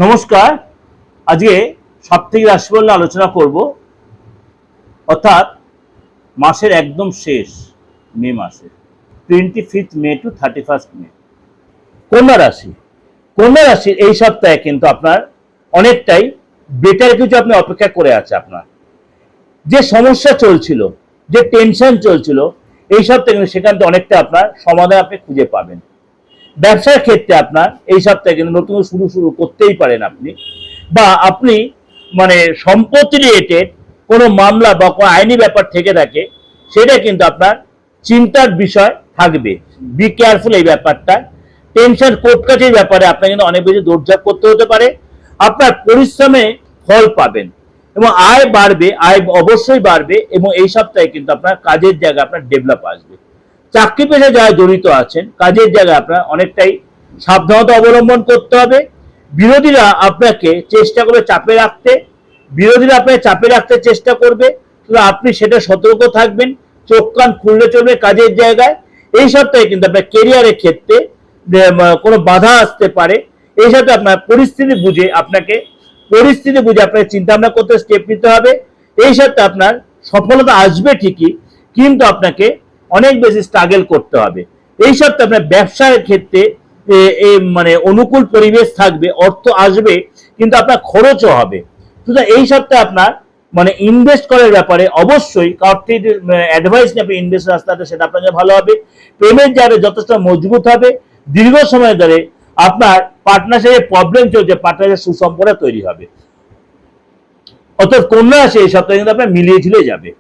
নমস্কার। আজকে সাপ্তাহিক রাশিফল নিয়ে আলোচনা করব, অর্থাৎ মাসের একদম শেষ মে মাসে 25 মে টু 31 মে। কন্যা রাশি, কন্যা রাশির এই সপ্তাহে কিন্তু আপনার অনেকটাই বেটার কিছু আপনি অপেক্ষা করে আছে। আপনার যে সমস্যা চলছিল, যে টেনশন চলছিল, এই সপ্তাহে কিন্তু সেখান থেকে অনেকটা আপনার সমাধান আপনি খুঁজে পাবেন। ব্যবসার ক্ষেত্রে আপনার এই সপ্তাহে কিন্তু নতুন শুরু করতেই পারেন আপনি, বা আপনি সম্পত্তি রিলেটেড কোনো মামলা বা কোনো আইনি ব্যাপার থেকে থাকে, সেটা কিন্তু আপনার চিন্তার বিষয় থাকবে। বি কেয়ারফুল এই ব্যাপারটা। টেনশন কোর্ট কাজের ব্যাপারে আপনার কিন্তু অনেক বেশি দৌড়ঝাঁপ করতে হতে পারে। আপনার পরিশ্রমে ফল পাবেন এবং আয় বাড়বে, আয় অবশ্যই বাড়বে, এবং এই সপ্তাহে কিন্তু আপনার কাজের জায়গায় আপনার ডেভেলপ আসবে। চাকরি পেশায় যারা জড়িত আছেন, কাজের জায়গায় আপনার অনেকটাই সাবধানতা অবলম্বন করতে হবে। বিরোধীরা আপনাকে চেষ্টা করবে চাপে রাখতে, চেষ্টা করবে, কিন্তু আপনি সেটা সতর্ক থাকবেন, চোখ কান খুললে চলবে কাজের জায়গায়। এই সপ্তাহে কিন্তু আপনার কেরিয়ারের ক্ষেত্রে কোনো বাধা আসতে পারে। এই সাথে আপনার পরিস্থিতি বুঝে আপনাকে চিন্তা ভাবনা করতে স্টেপ নিতে হবে। এই সাথে আপনার সফলতা আসবে ঠিকই, কিন্তু আপনাকে অনেক বেশি স্ট্রাগল করতে হবে। এই সপ্তাহে আপনার ব্যবসার ক্ষেত্রে অনুকূল পরিবেশ থাকবে, অর্থ আসবে, কিন্তু আপনার খরচও হবে। সুতরাং এই সপ্তাহে আপনার ইনভেস্ট করার ব্যাপারে অবশ্যই কারোর থেকে অ্যাডভাইস নিয়ে আপনি ইনভেস্ট রাস্তাটা সেটা আপনার জন্য ভালো হবে। পেমেন্ট যাবে যথেষ্ট মজবুত হবে। দীর্ঘ সময় ধরে আপনার পার্টনারশিপে প্রবলেম চলছে, পার্টনারের সুসম্পর্ক তৈরি হবে। অর্থাৎ কন্যা রাশি এই সপ্তাহে কিন্তু আপনার মিলিয়ে ঝুলিয়ে যাবে।